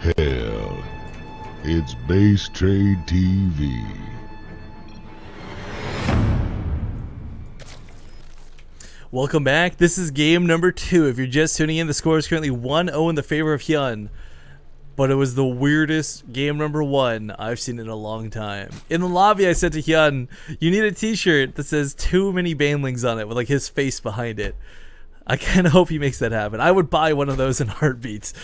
Hell, it's Base Trade TV. Welcome back. This is game number 2. If you're just tuning in, the score is currently 1-0 in the favor of Hyun. But it was the weirdest game number 1 I've seen in a long time. In the lobby, I said to Hyun, you need a t-shirt that says too many banelings on it with like his face behind it. I kind of hope he makes that happen. I would buy one of those in heartbeats,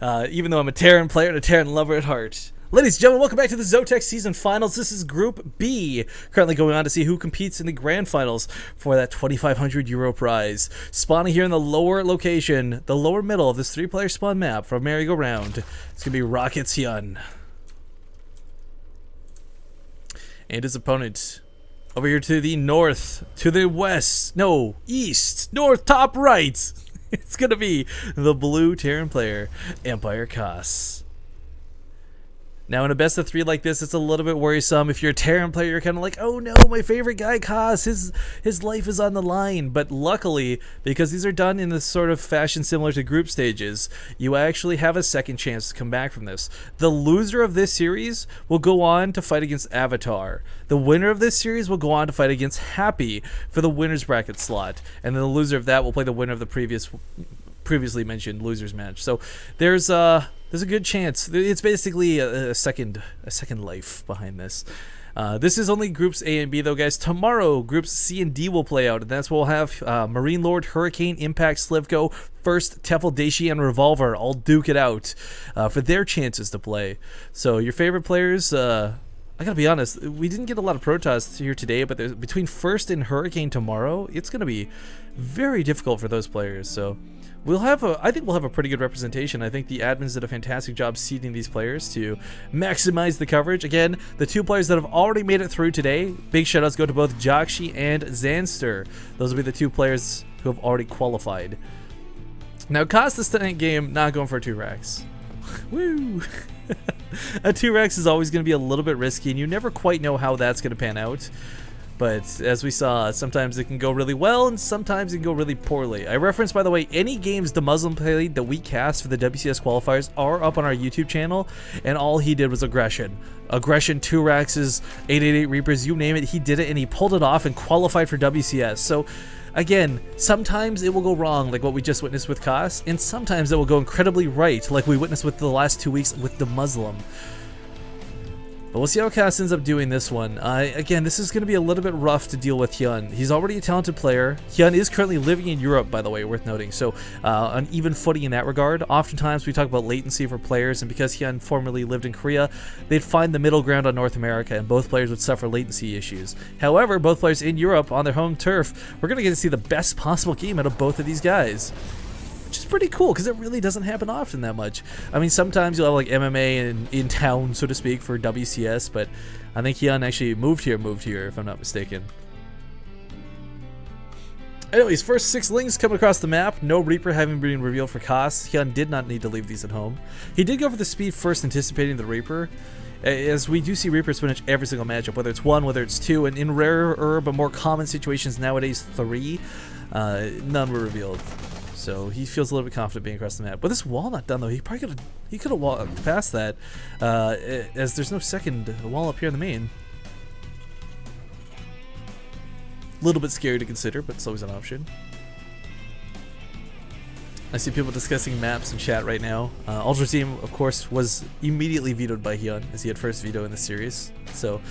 even though I'm a Terran player and a Terran lover at heart. Ladies and gentlemen, welcome back to the ZOTAC Season Finals. This is Group B, currently going on to see who competes in the Grand Finals for that €2,500 prize. Spawning here in the lower location, the lower middle of this 3-player spawn map for a merry-go-round. It's going to be Rockets Hyun. And his opponent over here to the north, to the west, no, east, north, top right. It's going to be the blue Terran player, Empire Koss. Now, in a best of 3 like this, it's a little bit worrisome. If you're a Terran player, you're kind of like, oh no, my favorite guy, Koss, his life is on the line. But luckily, because these are done in this sort of fashion similar to group stages, you actually have a second chance to come back from this. The loser of this series will go on to fight against Avatar. The winner of this series will go on to fight against Happy for the winner's bracket slot. And then the loser of that will play the winner of the previously mentioned losers match. So there's a good chance. It's basically a second life behind this. This is only groups A and B though, guys. Tomorrow groups C and D will play out, and that's where we'll have Marine Lord, Hurricane, Impact, Slivko, First, Tefl, Daishi, and Revolver all duke it out for their chances to play. So your favorite players, I gotta be honest, we didn't get a lot of protests here today, but between First and Hurricane tomorrow, it's gonna be very difficult for those players. So I think we'll have a pretty good representation. I think the admins did a fantastic job seeding these players to maximize the coverage. Again, the 2 players that have already made it through today, big shoutouts go to both Jakshi and Zanster. Those will be the 2 players who have already qualified. Now, Koss this game not going for 2 racks. Woo! A 2 racks is always going to be a little bit risky, and you never quite know how that's going to pan out. But as we saw, sometimes it can go really well, and sometimes it can go really poorly. I reference, by the way, any games the Muslim played that we cast for the WCS qualifiers are up on our YouTube channel, and all he did was aggression. Aggression, 2 racks, 888 Reapers, you name it, he did it, and he pulled it off and qualified for WCS. So, again, sometimes it will go wrong, like what we just witnessed with Koss, and sometimes it will go incredibly right, like we witnessed with the last 2 weeks with the Muslim. But we'll see how Koss ends up doing this one. Again, this is going to be a little bit rough to deal with Hyun. He's already a talented player. Hyun is currently living in Europe, by the way, worth noting. So, on even footing in that regard. Oftentimes, we talk about latency for players, and because Hyun formerly lived in Korea, they'd find the middle ground on North America, and both players would suffer latency issues. However, both players in Europe, on their home turf, we're going to get to see the best possible game out of both of these guys. Which is pretty cool, because it really doesn't happen often that much. I mean, sometimes you'll have like MMA in town, so to speak, for WCS, but I think Hyun actually moved here, if I'm not mistaken. Anyways, first 6 links coming across the map. No Reaper having been revealed for Koss. Hyun did not need to leave these at home. He did go for the speed first, anticipating the Reaper, as we do see Reapers finish every single matchup, whether it's 1, whether it's 2, and in rarer but more common situations nowadays, 3, none were revealed. So he feels a little bit confident being across the map. But this wall not done though. He could have walked past that, as there's no second wall up here in the main. A little bit scary to consider, but it's always an option. I see people discussing maps in chat right now. Ultra Team, of course, was immediately vetoed by Hyun, as he had first veto in the series. So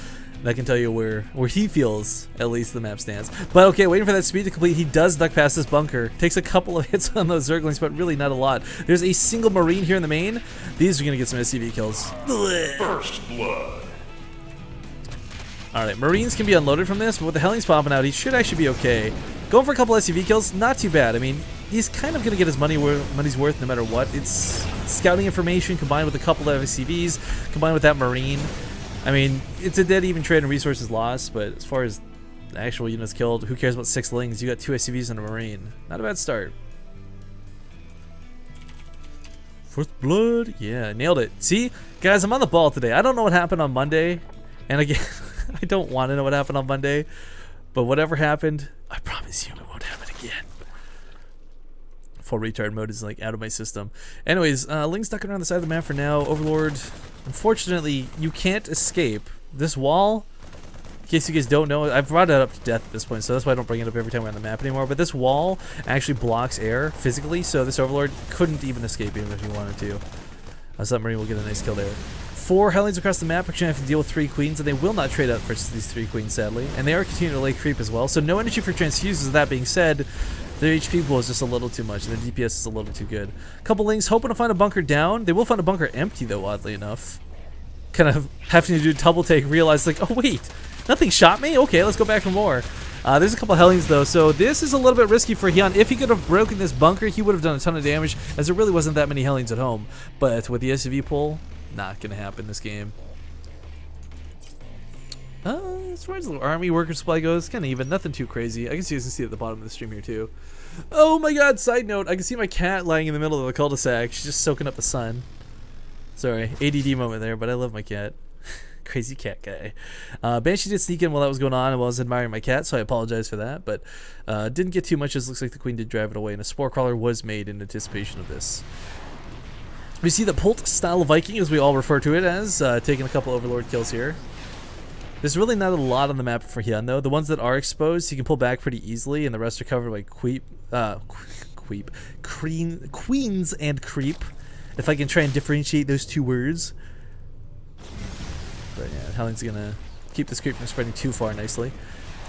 that can tell you where he feels, at least, the map stands. But okay, waiting for that speed to complete, he does duck past this bunker. Takes a couple of hits on those Zerglings, but really not a lot. There's a single Marine here in the main. These are going to get some SCV kills. First blood. Alright, Marines can be unloaded from this, but with the Hellings popping out, he should actually be okay. Going for a couple SCV kills, not too bad. I mean, he's kind of going to get his money's worth no matter what. It's scouting information combined with a couple of SCVs, combined with that Marine. I mean, it's a dead even trade and resources lost, but as far as the actual units killed, who cares about 6 lings? You got 2 SCVs and a Marine. Not a bad start. First blood. Yeah, nailed it. See? Guys, I'm on the ball today. I don't know what happened on Monday. And again, I don't want to know what happened on Monday. But whatever happened, I promise you it won't happen again. full retard mode is like out of my system. Anyways, Ling's ducking around the side of the map for now. Overlord, unfortunately, you can't escape this wall. In case you guys don't know, I've brought it up to death at this point, so that's why I don't bring it up every time we're on the map anymore. But this wall actually blocks air physically, so this Overlord couldn't even escape even if he wanted to. Submarine will get a nice kill there. 4 Hellions across the map are going to have to deal with 3 Queens, and they will not trade up versus these 3 Queens, sadly. And they are continuing to lay creep as well, so no energy for transfuses. That being said, their HP pool is just a little too much, and their DPS is a little too good. Couple Lings hoping to find a bunker down. They will find a bunker empty, though, oddly enough. Kind of having to do a double take, realize, like, oh, wait. Nothing shot me? Okay, let's go back for more. There's a couple Hellions, though, so this is a little bit risky for Hyun. If he could have broken this bunker, he would have done a ton of damage, as there really wasn't that many Hellions at home. But with the SUV pull, not going to happen this game. As far as the army worker supply goes, kind of even. Nothing too crazy. I can see at the bottom of the stream here, too. Oh, my God, side note. I can see my cat lying in the middle of the cul-de-sac. She's just soaking up the sun. Sorry, ADD moment there, but I love my cat. Crazy cat guy. Banshee did sneak in while that was going on and while I was admiring my cat, so I apologize for that, but didn't get too much, as looks like the Queen did drive it away, and a Spore Crawler was made in anticipation of this. We see the Pult style Viking, as we all refer to it as, taking a couple Overlord kills here. There's really not a lot on the map for Hyun, though. The ones that are exposed, he can pull back pretty easily, and the rest are covered by Queens and Creep, if I can try and differentiate those two words. But yeah, Helling's gonna keep this creep from spreading too far nicely.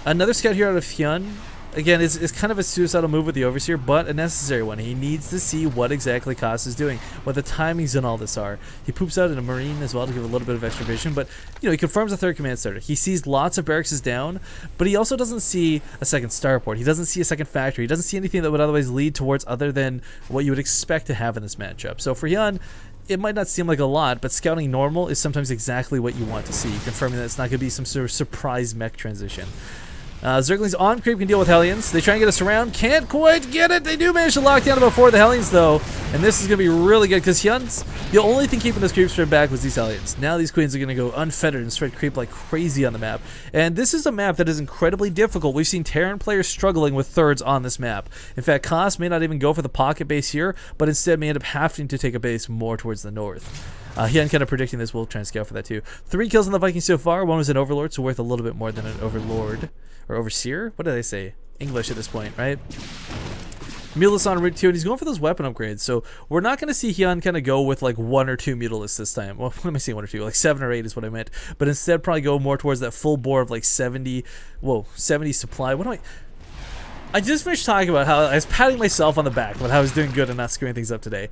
Another scout here out of Hyun. Again, it's kind of a suicidal move with the Overseer, but a necessary one. He needs to see what exactly Koss is doing, what the timings and all this are. He poops out in a Marine as well to give a little bit of extra vision, but you know, he confirms a 3rd command starter. He sees lots of barracks down, but he also doesn't see a 2nd starport. He doesn't see a 2nd factory. He doesn't see anything that would otherwise lead towards other than what you would expect to have in this matchup. So for Hyun, it might not seem like a lot, but scouting normal is sometimes exactly what you want to see, confirming that it's not going to be some sort of surprise mech transition. Zerglings on creep can deal with Hellions. They try and get us around. Can't quite get it. They do manage to lock down about 4 of the Hellions, though. And this is going to be really good, because Hyun's, the only thing keeping this creep spread back was these Hellions. Now these Queens are going to go unfettered and spread creep like crazy on the map. And this is a map that is incredibly difficult. We've seen Terran players struggling with 3rds on this map. In fact, Koss may not even go for the pocket base here, but instead may end up having to take a base more towards the north. Hyun kind of predicting this. We'll try and scout for that too. 3 kills on the Vikings so far. 1 was an Overlord, so worth a little bit more than an Overlord. Or Overseer? What did I say? English at this point, right? Mutalisk on route 2, and he's going for those weapon upgrades. So we're not going to see Hyun kind of go with like 1 or 2 Mutalisks this time. Well, what am I saying 1 or 2? Like 7 or 8 is what I meant. But instead probably go more towards that full bore of like 70 supply. What do I just finished talking about how I was patting myself on the back about how I was doing good and not screwing things up today.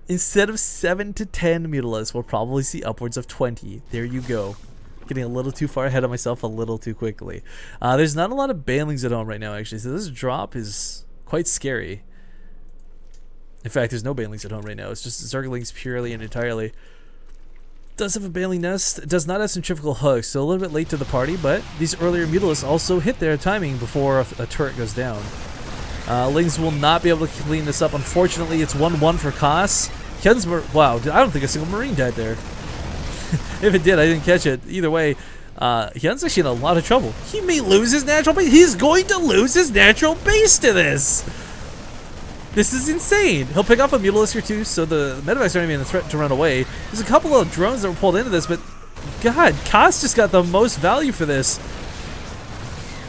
Instead of 7 to 10 Mutalisks, we'll probably see upwards of 20. There you go. Getting a little too far ahead of myself a little too quickly. There's not a lot of Banelings at home right now, actually, so this drop is quite scary. In fact, there's no Banelings at home right now. It's just Zerglings purely and entirely. Does have a Baneling nest. It does not have centrifugal hooks, so a little bit late to the party, but these earlier Mutalisks also hit their timing before a turret goes down. Lings will not be able to clean this up. Unfortunately, it's 1-1 for Koss. Hyun's, wow, I don't think a single Marine died there. If it did, I didn't catch it. Either way, Hyun's actually in a lot of trouble. He may lose his natural base. He's going to lose his natural base to this. This is insane. He'll pick up a Mutalisk or 2, so the medevacs aren't even a threat to run away. There's a couple of drones that were pulled into this, but God, Koss just got the most value for this.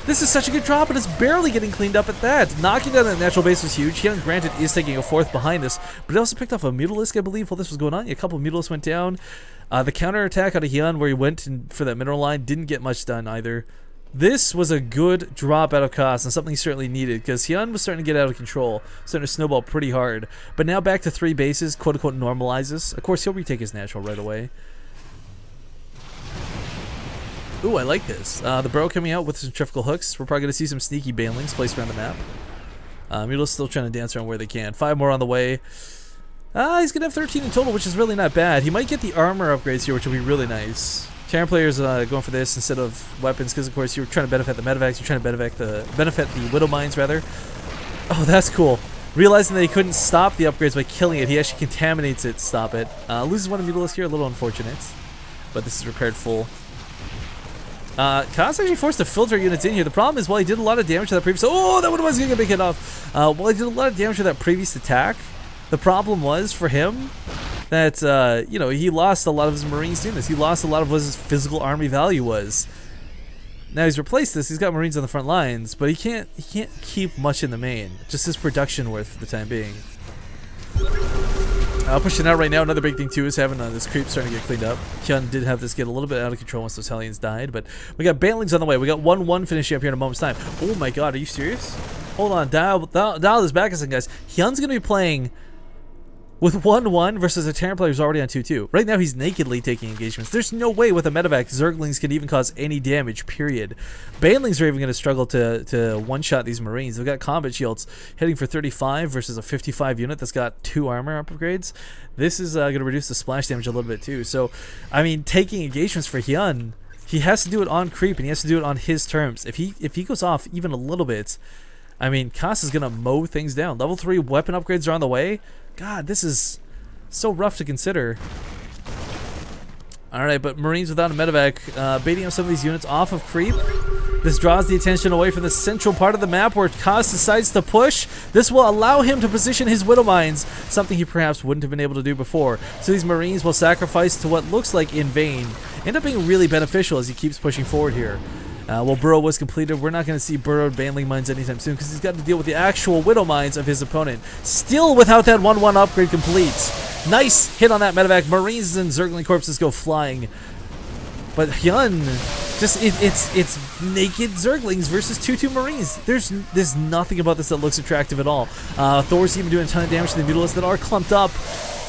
This is such a good drop, and it's barely getting cleaned up at that. Knocking down that natural base was huge. Hyun, granted, is taking a 4th behind us, but he also picked off a Mutalisk, I believe, while this was going on. A couple of Mutalisks went down. The counterattack out of Hyun, where he went for that mineral line, didn't get much done either. This was a good drop out of Koss, and something he certainly needed, because Hyun was starting to get out of control, starting to snowball pretty hard. But now back to 3 bases, quote-unquote normalizes. Of course, he'll retake his natural right away. Ooh, I like this. The Burrow coming out with some centrifugal hooks. We're probably going to see some sneaky Banelings placed around the map. Mutalisk still trying to dance around where they can. 5 more on the way. He's going to have 13 in total, which is really not bad. He might get the armor upgrades here, which will be really nice. Terran players going for this instead of weapons, because of course you're trying to benefit the medevacs. You're trying to benefit the Widow Mines, rather. Oh, that's cool. Realizing that he couldn't stop the upgrades by killing it, he actually contaminates it to stop it. Loses 1 of Mutalisk here, a little unfortunate. But this is repaired full. Kaz actually forced to filter units in here. The problem is, while he did a lot of damage to that previous... Oh, that one was going to get a big hit off. While he did a lot of damage to that previous attack, the problem was for him that, you know, he lost a lot of his Marines doing this. He lost a lot of what his physical army value was. Now he's replaced this. He's got Marines on the front lines, but he can't keep much in the main. Just his production worth for the time being. Pushing out right now. Another big thing too is having this creep starting to get cleaned up. Hyun did have this get a little bit out of control once those Hellions died, but we got Banelings on the way. We got 1-1 finishing up here in a moment's time. Oh my god, are you serious? Hold on, dial this back a second, guys. Hyun's gonna be playing with 1-1 versus a Terran player who's already on 2-2. Right now he's nakedly taking engagements. There's no way with a medevac Zerglings can even cause any damage, period. Banelings are even going to struggle to one-shot these Marines. They've got combat shields heading for 35 versus a 55 unit that's got 2 armor upgrades. This is going to reduce the splash damage a little bit too. So, I mean, taking engagements for Hyun, he has to do it on creep and he has to do it on his terms. If he goes off even a little bit, I mean, Kas is going to mow things down. Level 3 weapon upgrades are on the way. God, this is so rough to consider. Alright, but Marines without a medevac, baiting up some of these units off of creep. This draws the attention away from the central part of the map where Kas decides to push. This will allow him to position his Widow Mines, something he perhaps wouldn't have been able to do before. So these Marines will sacrifice to what looks like in vain. End up being really beneficial as he keeps pushing forward here. While Burrow was completed, we're not going to see burrowed Baneling Mines anytime soon because he's got to deal with the actual Widow Mines of his opponent. Still without that 1-1 upgrade complete. Nice hit on that medevac. Marines and Zergling corpses go flying. But Hyun, just it's naked Zerglings versus 2-2 Marines. There's nothing about this that looks attractive at all. Thor's even doing a ton of damage to the Mutalisks that are clumped up.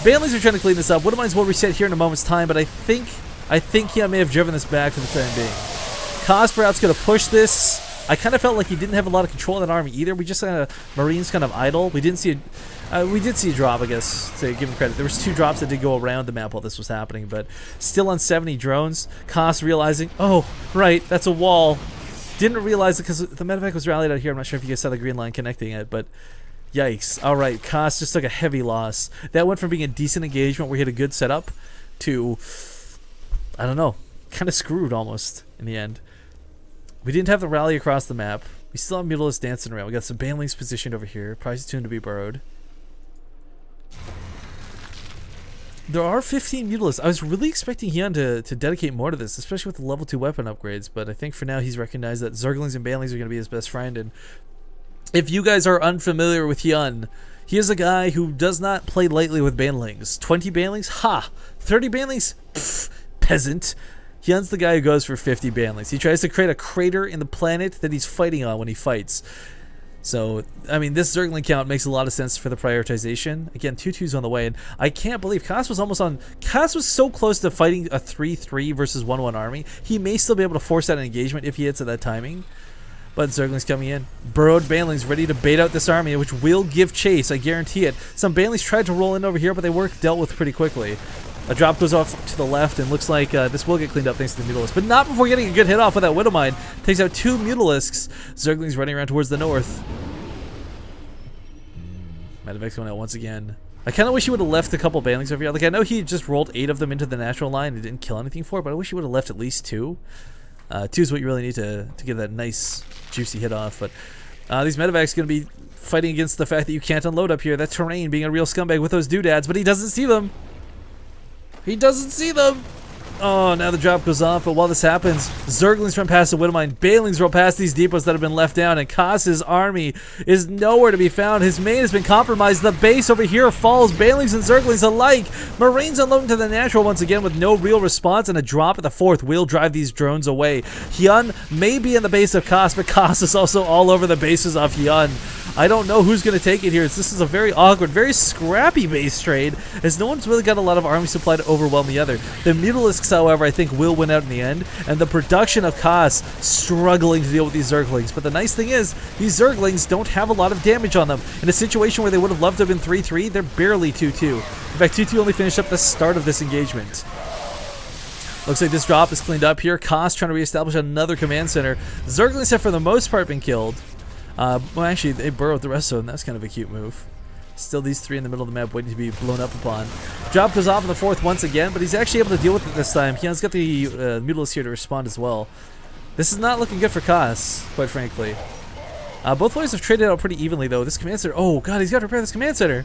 Banelings are trying to clean this up. Widow Mines will reset here in a moment's time, but I think Hyun may have driven this back for the time being. Kas perhaps going to push this. I kind of felt like he didn't have a lot of control of that army either. We just had Marines kind of idle. We did see a drop, I guess, to give him credit. There was 2 drops that did go around the map while this was happening, but still on 70 drones. Kas realizing, oh, right, that's a wall. Didn't realize it because the medevac was rallied out here. I'm not sure if you guys saw the green line connecting it, but yikes. All right, Kas just took a heavy loss. That went from being a decent engagement where he had a good setup to, I don't know, kind of screwed almost in the end. We didn't have the rally across the map. We still have Mutalisks dancing around. We got some Banelings positioned over here. Probably soon to be burrowed. There are 15 Mutalisks. I was really expecting Hyun to dedicate more to this, especially with the level 2 weapon upgrades, but I think for now he's recognized that Zerglings and Banelings are going to be his best friend. And if you guys are unfamiliar with Hyun, he is a guy who does not play lightly with Banelings. 20 Banelings? Ha! 30 Banelings? Pfft, peasant. Hyun's the guy who goes for 50 Banelings. He tries to create a crater in the planet that he's fighting on when he fights. So, I mean, this Zergling count makes a lot of sense for the prioritization. Again, 2-2's on the way, and I can't believe Kas was almost on... Kas was so close to fighting a 3-3 versus 1-1 army. He may still be able to force that engagement if he hits at that timing. But Zergling's coming in. Burrowed Banelings ready to bait out this army, which will give chase, I guarantee it. Some Banelings tried to roll in over here, but they were dealt with pretty quickly. A drop goes off to the left, and looks like this will get cleaned up thanks to the Mutalisks. But not before getting a good hit off with that Widow Mine. Takes out 2 Mutalisks. Zergling's running around towards the north. Medevac's going out once again. I kind of wish he would have left a couple Banelings over here. Like, I know he just rolled 8 of them into the natural line and didn't kill anything for it, but I wish he would have left at least 2. 2 is what you really need to get that nice, juicy hit off. But these Medevac's going to be fighting against the fact that you can't unload up here. That terrain being a real scumbag with those doodads, but he doesn't see them. He doesn't see them. Oh, now the drop goes off, but while this happens, Zerglings run past the Widow Mine. Banelings roll past these depots that have been left down, and Kas's army is nowhere to be found. His main has been compromised. The base over here falls. Banelings and Zerglings alike. Marines unloading to the natural once again with no real response, and a drop at the 4th will drive these drones away. Hyun may be in the base of Kas, but Kas is also all over the bases of Hyun. I don't know who's going to take it here. This is a very awkward, very scrappy base trade, as no one's really got a lot of army supply to overwhelm the other. The Mutalisks, however, I think will win out in the end, and the production of Kas struggling to deal with these Zerglings. But the nice thing is, these Zerglings don't have a lot of damage on them. In a situation where they would have loved to have been 3-3, they're barely 2-2. In fact, 2-2 only finished up the start of this engagement. Looks like this drop is cleaned up here. Kas trying to reestablish another command center. Zerglings have, for the most part, been killed. Well, actually, they burrowed the rest of them. That's kind of a cute move. Still these 3 in the middle of the map waiting to be blown up upon. Drop goes off in the 4th once again, but he's actually able to deal with it this time. Hyun's got the Mutalisks here to respond as well. This is not looking good for Kaz, quite frankly. Both players have traded out pretty evenly, though. This command center... Oh, God, he's got to repair this command center.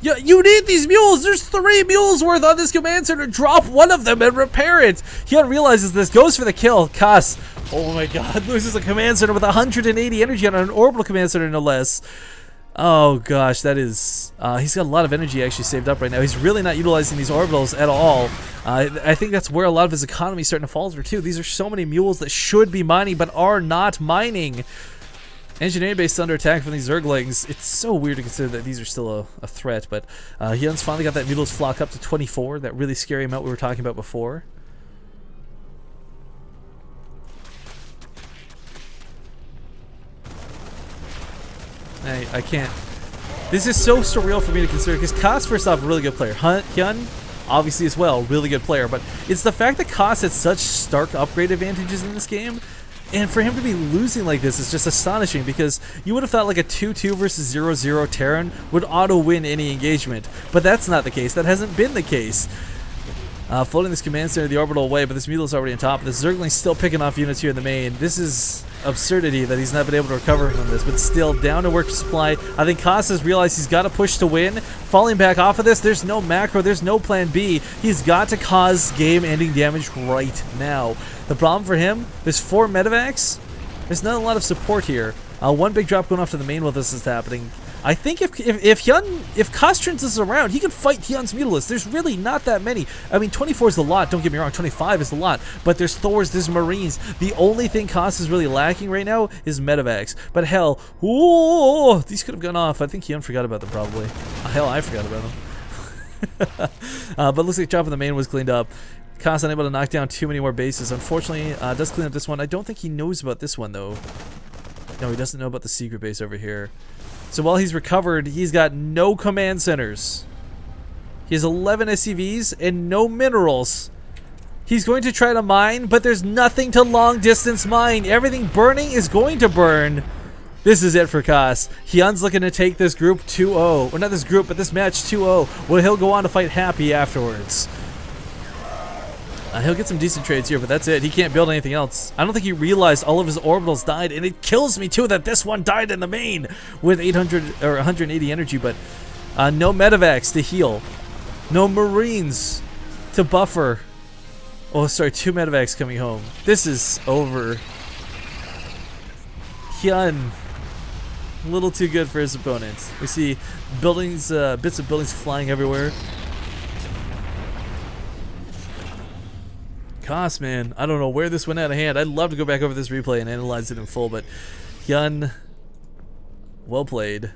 Yeah, you need these mules. There's 3 mules worth on this command center. Drop one of them and repair it. Hyun realizes this, goes for the kill. Kaz, oh my God, loses a command center with 180 energy on an orbital command center, no less. Oh gosh, that is... he's got a lot of energy actually saved up right now. He's really not utilizing these orbitals at all. I think that's where a lot of his economy is starting to falter too. These are so many mules that should be mining but are not mining. Engineering base under attack from these Zerglings. It's so weird to consider that these are still a threat, but Hyun's finally got that Noodles flock up to 24, that really scary amount we were talking about before. I can't. This is so surreal for me to consider, because Kaz, first off, a really good player. Hyun, obviously as well, really good player, but it's the fact that Kaz had such stark upgrade advantages in this game. And for him to be losing like this is just astonishing, because you would have thought like a 2-2 versus 0-0 Terran would auto-win any engagement. But that's not the case. That hasn't been the case. Floating this command center the orbital away, but this Mule's already on top. This Zergling's still picking off units here in the main. This is absurdity that he's not been able to recover from this, but still down to work supply. I think Kaz has realized he's got to push to win. Falling back off of this, there's no macro, there's no plan B. He's got to cause game-ending damage right now. The problem for him, there's 4 medevacs. There's not a lot of support here. One big drop going off to the main while this is happening. I think if Kaz turns this around, he can fight Hyun's Mutalisks. There's really not that many. I mean, 24 is a lot, don't get me wrong, 25 is a lot, but there's Thors, there's Marines. The only thing Kaz is really lacking right now is medevacs. But hell, ooh, these could have gone off. I think Hyun forgot about them probably. Hell, I forgot about them. But looks like Chop in the main was cleaned up. Kaz unable to knock down too many more bases. Unfortunately, does clean up this one. I don't think he knows about this one, though. No, he doesn't know about the secret base over here. So while he's recovered, he's got no command centers. He has 11 SCVs and no minerals. He's going to try to mine, but there's nothing to long distance mine. Everything burning is going to burn. This is it for Kaz. Hyun's looking to take this group 2-0. Or not this group, but this match 2-0. Well, he'll go on to fight Happy afterwards. He'll get some decent trades here, but that's it. He can't build anything else. I don't think he realized all of his orbitals died, and it kills me too that this one died in the main with 800 or 180 energy, but no medevacs to heal. No Marines to buffer. Oh, sorry, 2 medevacs coming home. This is over. Hyun, a little too good for his opponent. We see buildings, bits of buildings flying everywhere. Kaz, man, I don't know where this went out of hand. I'd love to go back over this replay and analyze it in full, but Hyun, well played.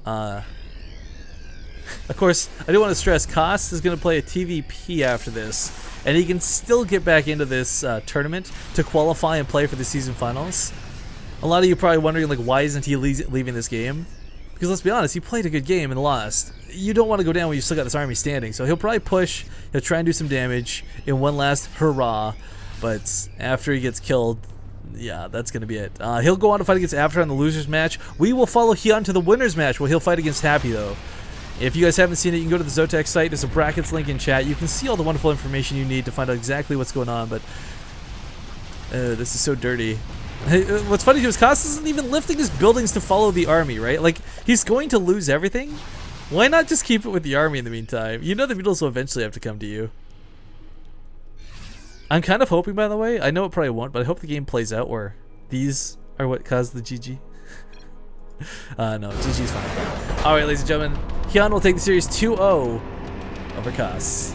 Of course, I do want to stress, Kaz is going to play a TVP after this, and he can still get back into this tournament to qualify and play for the season finals. A lot of you are probably wondering, like, why isn't he leaving this game? Because let's be honest, he played a good game and lost. You don't want to go down when you still got this army standing, so he'll probably push, he'll try and do some damage in one last hurrah, but after he gets killed, yeah, that's going to be it. He'll go on to fight against Avatar in the losers match. We will follow Hyun to the winners match where he'll fight against Happy, though. If you guys haven't seen it, you can go to the ZOTAC site. There's a brackets link in chat. You can see all the wonderful information you need to find out exactly what's going on, but this is so dirty. Hey, what's funny too is Kaz isn't even lifting his buildings to follow the army, right? Like, he's going to lose everything. Why not just keep it with the army in the meantime? You know the Beatles will eventually have to come to you. I'm kind of hoping, by the way, I know it probably won't, but I hope the game plays out where these are what caused the GG. No, GG's fine. Alright, ladies and gentlemen, Hyun will take the series 2-0 over Kaz.